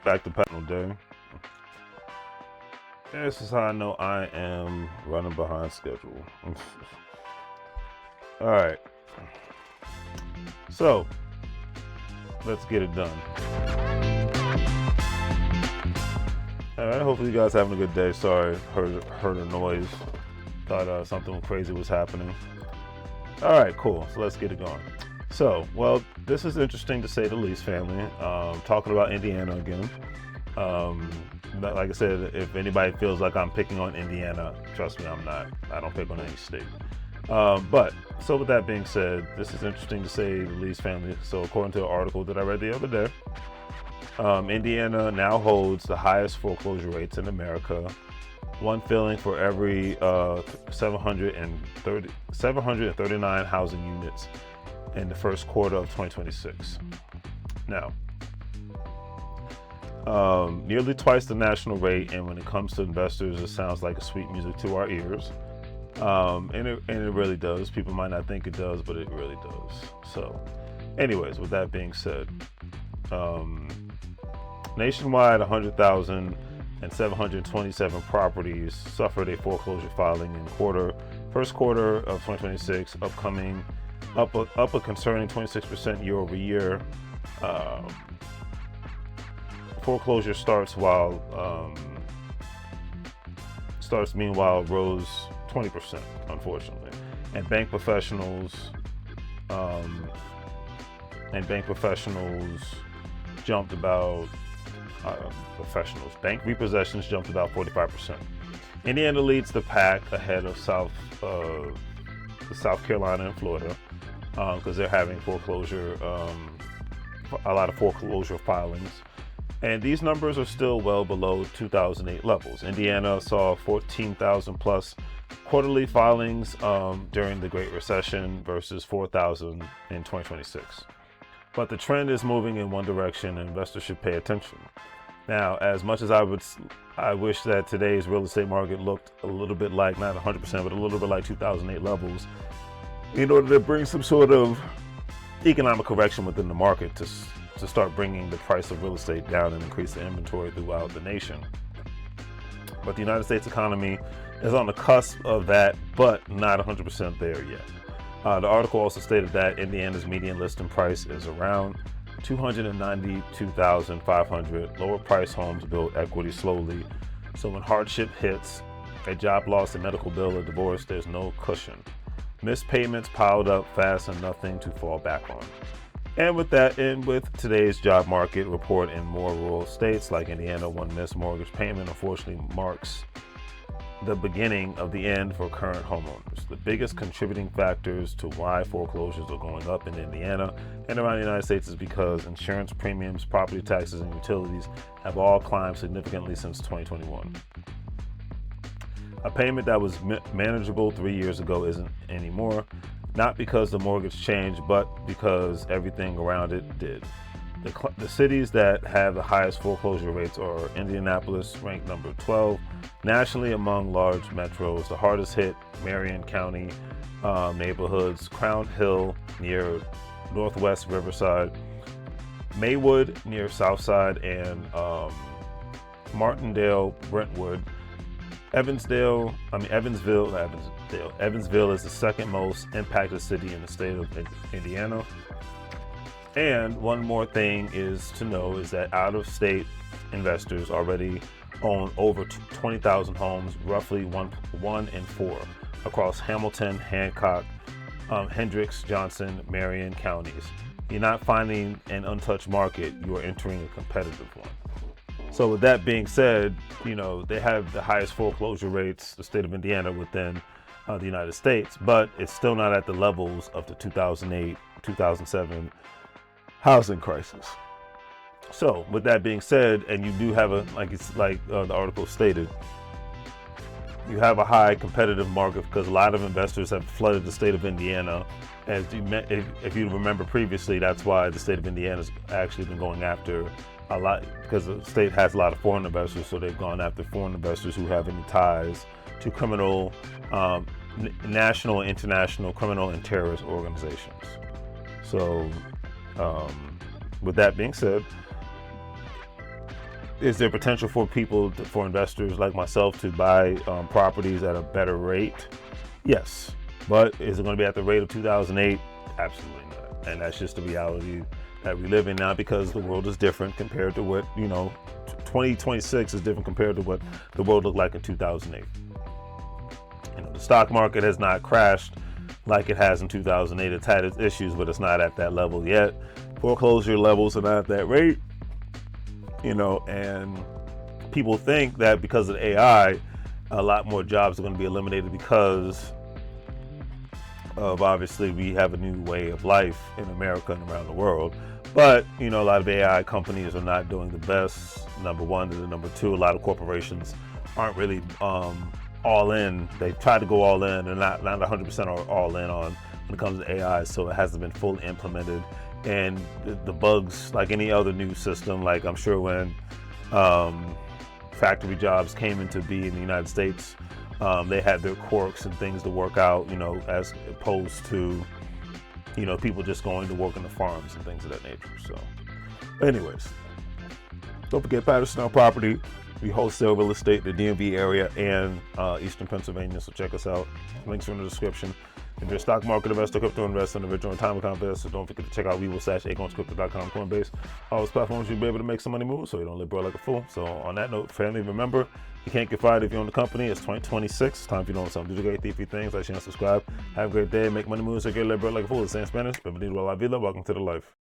Back to panel day. This is how I know I am running behind schedule. All right. So let's get it done. All right. Hopefully you guys having a good day. Sorry, heard a noise. Thought something crazy was happening. All right, cool. So let's get it going. So, well, this is interesting to say the least, family. Talking about Indiana again. Like I said, if anybody feels like I'm picking on Indiana, trust me, I'm not. I don't pick on any state. But so with that being said, this is interesting to say the least, family. So according to an article that I read the other day, Indiana now holds the highest foreclosure rates in America. One filing for every 739 housing units in the first quarter of 2026. Now, nearly twice the national rate, and when it comes to investors, it sounds like sweet music to our ears. And it really does. People might not think it does, but it really does. So, anyways, with that being said, nationwide, 100,727 properties suffered a foreclosure filing in first quarter of 2026, up a concerning 26% year over year. Foreclosure starts meanwhile rose 20%, unfortunately, and bank professionals jumped about bank repossessions jumped about 45%. Indiana leads the pack ahead of South Carolina and Florida, because they're having a lot of foreclosure filings. And these numbers are still well below 2008 levels. Indiana saw 14,000 plus quarterly filings during the Great Recession versus 4,000 in 2026. But the trend is moving in one direction, and investors should pay attention. Now, as much as I wish that today's real estate market looked a little bit like, not 100%, but a little bit like 2008 levels, in order to bring some sort of economic correction within the market to start bringing the price of real estate down and increase the inventory throughout the nation. But the United States economy is on the cusp of that, but not 100% there yet. The article also stated that Indiana's median listing price is around $292,500. Lower price homes build equity slowly. So when hardship hits, a job loss, a medical bill, a divorce, there's no cushion. Missed payments piled up fast and nothing to fall back on. And with today's job market report in more rural states like Indiana, one missed mortgage payment unfortunately marks the beginning of the end for current homeowners. The biggest contributing factors to why foreclosures are going up in Indiana and around the United States is because insurance premiums, property taxes, and utilities have all climbed significantly since 2021. A payment that was manageable 3 years ago isn't anymore, not because the mortgage changed, but because everything around it did. The cities that have the highest foreclosure rates are Indianapolis, ranked number 12 nationally among large metros. The hardest hit Marion County neighborhoods: Crown Hill near Northwest Riverside, Maywood near Southside, and Martindale, Brentwood. Evansville is the second most impacted city in the state of Indiana. And one more thing is to know is that out-of-state investors already own over 20,000 homes, roughly one in four, across Hamilton, Hancock, Hendricks, Johnson, Marion counties. You're not finding an untouched market, you are entering a competitive one. So with that being said, they have the highest foreclosure rates, the state of Indiana, within the United States, but it's still not at the levels of the 2008, 2007 housing crisis. So with that being said, and you do have the article stated, you have a high competitive market because a lot of investors have flooded the state of Indiana. If you remember previously, that's why the state of Indiana has actually been going after a lot, because the state has a lot of foreign investors, so they've gone after foreign investors who have any ties to criminal, national, international criminal and terrorist organizations. So with that being said, is there potential for for investors like myself to buy properties at a better rate? Yes. But is it going to be at the rate of 2008? Absolutely not. And that's just the reality that we live in now, because the world is different compared to what, 2026 is different compared to what the world looked like in 2008. The stock market has not crashed like it has in 2008. It's had its issues, but it's not at that level yet. Foreclosure levels are not at that rate, and people think that because of AI, a lot more jobs are going to be eliminated because of, obviously, we have a new way of life in America and around the world. But, a lot of AI companies are not doing the best, number one. And number two, a lot of corporations aren't really all in. They try to go all in, and not 100% are all in on when it comes to AI, so it hasn't been fully implemented. And the bugs, like any other new system, like I'm sure when factory jobs came into being in the United States, they had their quirks and things to work out, as opposed to, people just going to work in the farms and things of that nature. So, anyways, don't forget Patterson Property. We wholesale real estate in the DMV area and Eastern Pennsylvania, so check us out. Links are in the description. If you're a stock market investor, crypto investor, individual, and time account investor, don't forget to check out weeble/acornscrypto.com, Coinbase. All those platforms you'll be able to make some money move, so you don't live broke like a fool. So on that note, family, remember, you can't get fired if you own the company. It's 2026. It's time for you to own something. Do the great thiefy things. Like, share, and subscribe. Have a great day. Make money moves so you can live broke like a fool. It's in Spanish. Bienvenido a la vida. Welcome to the life.